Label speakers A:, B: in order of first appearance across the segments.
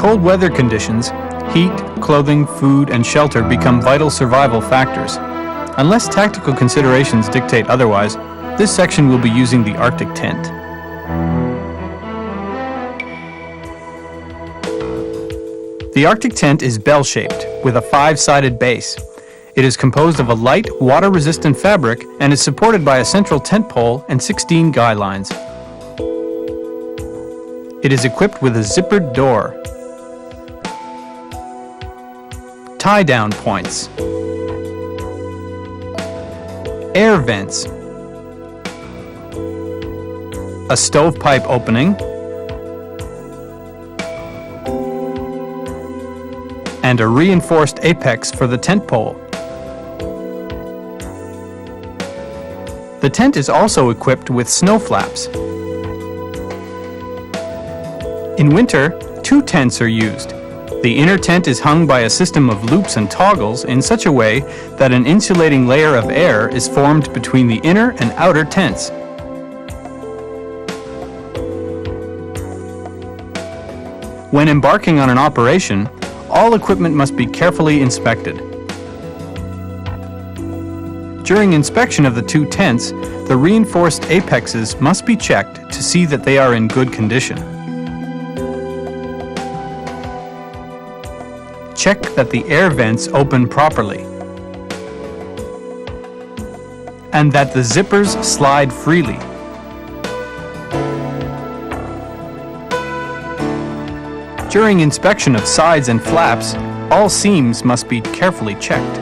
A: cold weather conditions, heat, clothing, food, and shelter become vital survival factors. Unless tactical considerations dictate otherwise, this section will be using the Arctic tent. The Arctic tent is bell-shaped, with a 5-sided base. It is composed of a light, water-resistant fabric and is supported by a central tent pole and 16 guy lines. It is equipped with a zippered door, tie-down points, air vents, a stovepipe opening, and a reinforced apex for the tent pole. The tent is also equipped with snow flaps. In winter, 2 tents are used. The inner tent is hung by a system of loops and toggles in such a way that an insulating layer of air is formed between the inner and outer tents. When embarking on an operation, all equipment must be carefully inspected. During inspection of the 2 tents, the reinforced apexes must be checked to see that they are in good condition. Check that the air vents open properly and that the zippers slide freely. During inspection of sides and flaps, all seams must be carefully checked.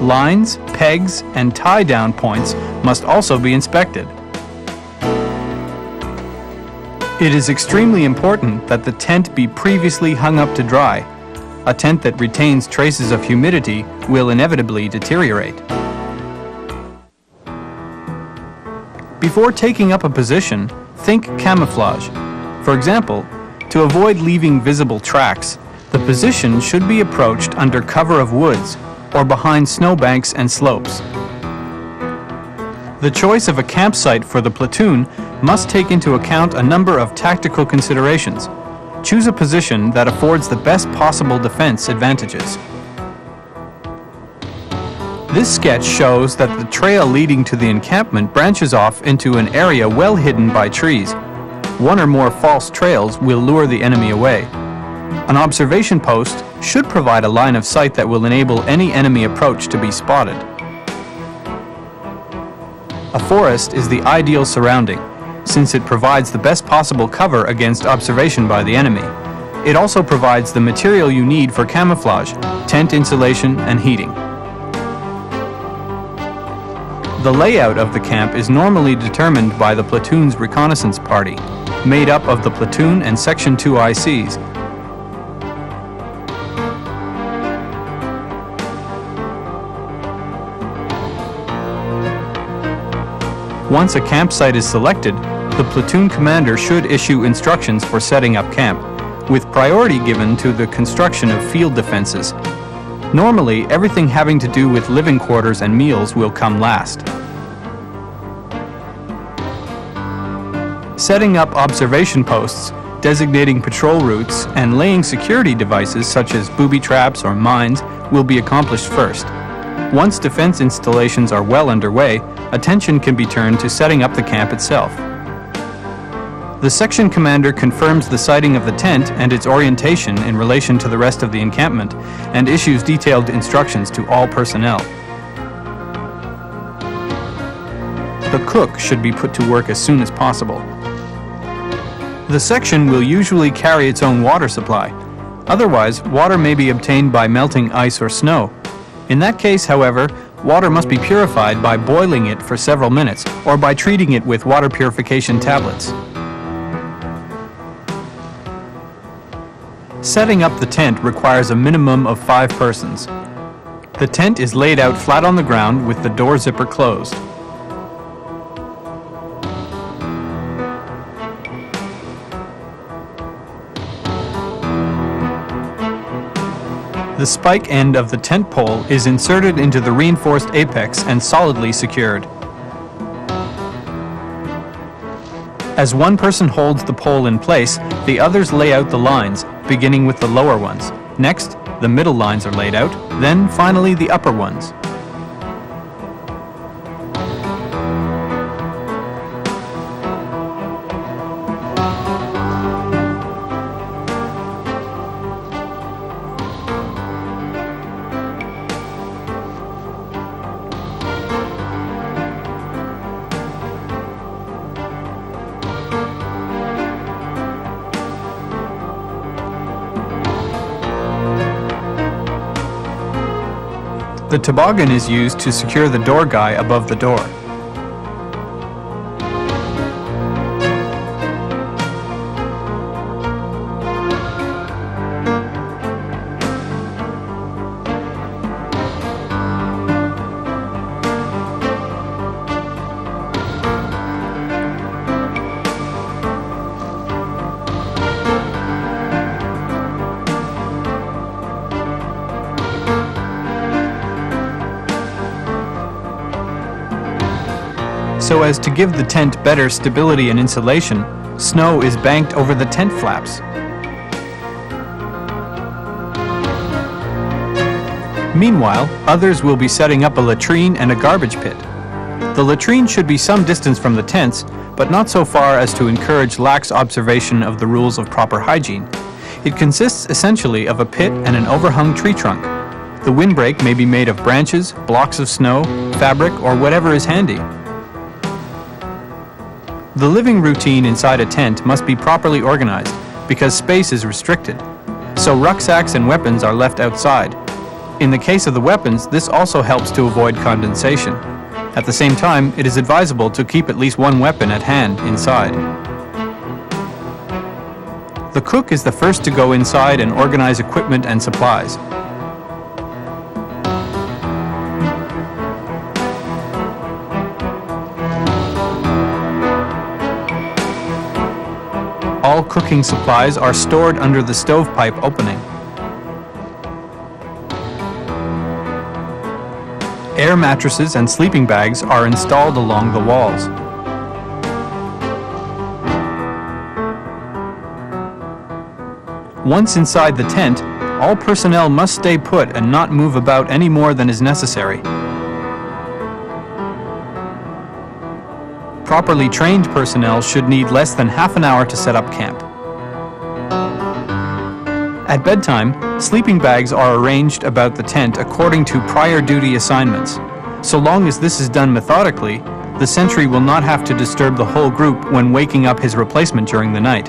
A: Lines, pegs, and tie-down points must also be inspected. It is extremely important that the tent be previously hung up to dry. A tent that retains traces of humidity will inevitably deteriorate. Before taking up a position, think camouflage. For example, to avoid leaving visible tracks, the position should be approached under cover of woods or behind snowbanks and slopes. The choice of a campsite for the platoon must take into account a number of tactical considerations. Choose a position that affords the best possible defense advantages. This sketch shows that the trail leading to the encampment branches off into an area well hidden by trees. One or more false trails will lure the enemy away. An observation post should provide a line of sight that will enable any enemy approach to be spotted. A forest is the ideal surrounding, since it provides the best possible cover against observation by the enemy. It also provides the material you need for camouflage, tent insulation, and heating. The layout of the camp is normally determined by the platoon's reconnaissance party, made up of the platoon and Section 2 ICs. Once a campsite is selected, the platoon commander should issue instructions for setting up camp, with priority given to the construction of field defenses. Normally, everything having to do with living quarters and meals will come last. Setting up observation posts, designating patrol routes, and laying security devices such as booby traps or mines will be accomplished first. Once defense installations are well underway, attention can be turned to setting up the camp itself. The section commander confirms the siting of the tent and its orientation in relation to the rest of the encampment and issues detailed instructions to all personnel. The cook should be put to work as soon as possible. The section will usually carry its own water supply. Otherwise, water may be obtained by melting ice or snow. In that case, however, water must be purified by boiling it for several minutes or by treating it with water purification tablets. Setting up the tent requires a minimum of 5 persons. The tent is laid out flat on the ground with the door zipper closed. The spike end of the tent pole is inserted into the reinforced apex and solidly secured. As one person holds the pole in place, the others lay out the lines, beginning with the lower ones. Next, the middle lines are laid out, then finally the upper ones. The toboggan is used to secure the door guy above the door. So as to give the tent better stability and insulation, snow is banked over the tent flaps. Meanwhile, others will be setting up a latrine and a garbage pit. The latrine should be some distance from the tents, but not so far as to encourage lax observation of the rules of proper hygiene. It consists essentially of a pit and an overhung tree trunk. The windbreak may be made of branches, blocks of snow, fabric, or whatever is handy. The living routine inside a tent must be properly organized because space is restricted, so rucksacks and weapons are left outside. In the case of the weapons, this also helps to avoid condensation. At the same time, it is advisable to keep at least one weapon at hand inside. The cook is the first to go inside and organize equipment and supplies. All cooking supplies are stored under the stovepipe opening. Air mattresses and sleeping bags are installed along the walls. Once inside the tent, all personnel must stay put and not move about any more than is necessary. Properly trained personnel should need less than half an hour to set up camp. At bedtime, sleeping bags are arranged about the tent according to prior duty assignments. So long as this is done methodically, the sentry will not have to disturb the whole group when waking up his replacement during the night.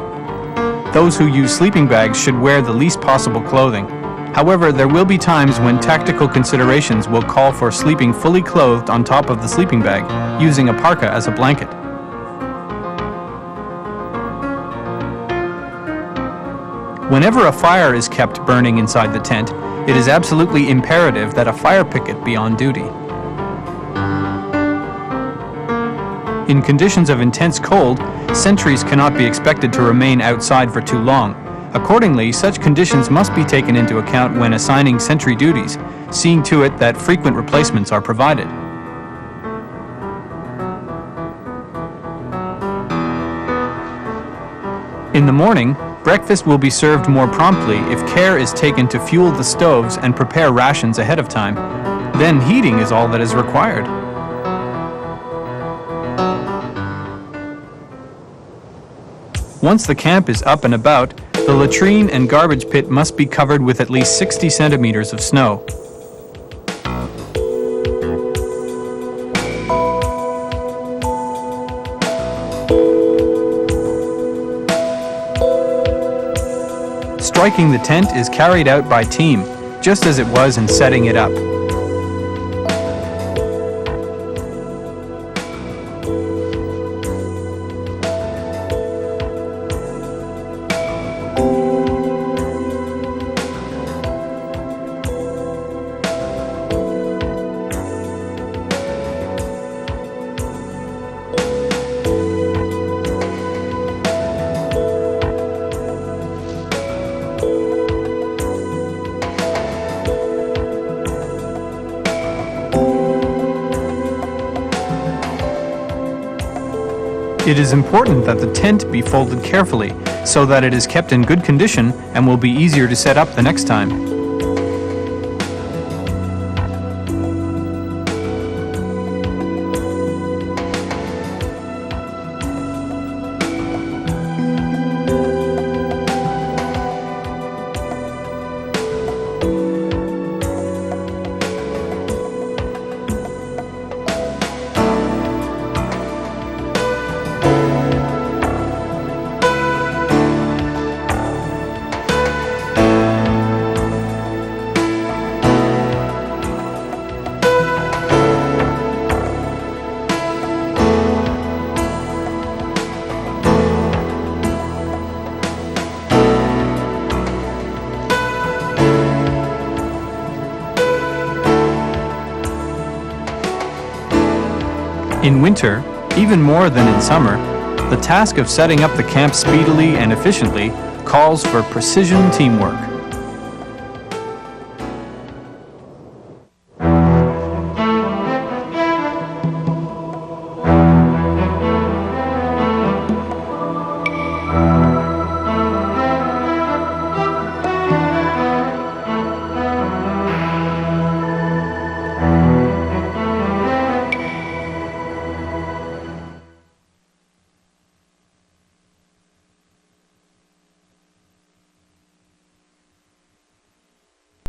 A: Those who use sleeping bags should wear the least possible clothing. However, there will be times when tactical considerations will call for sleeping fully clothed on top of the sleeping bag, using a parka as a blanket. Whenever a fire is kept burning inside the tent, it is absolutely imperative that a fire picket be on duty. In conditions of intense cold, sentries cannot be expected to remain outside for too long. Accordingly, such conditions must be taken into account when assigning sentry duties, seeing to it that frequent replacements are provided. In the morning, breakfast will be served more promptly if care is taken to fuel the stoves and prepare rations ahead of time. Then heating is all that is required. Once the camp is up and about, the latrine and garbage pit must be covered with at least 60 centimeters of snow. Striking the tent is carried out by team, just as it was in setting it up. It is important that the tent be folded carefully so that it is kept in good condition and will be easier to set up the next time. In winter, even more than in summer, the task of setting up the camp speedily and efficiently calls for precision teamwork.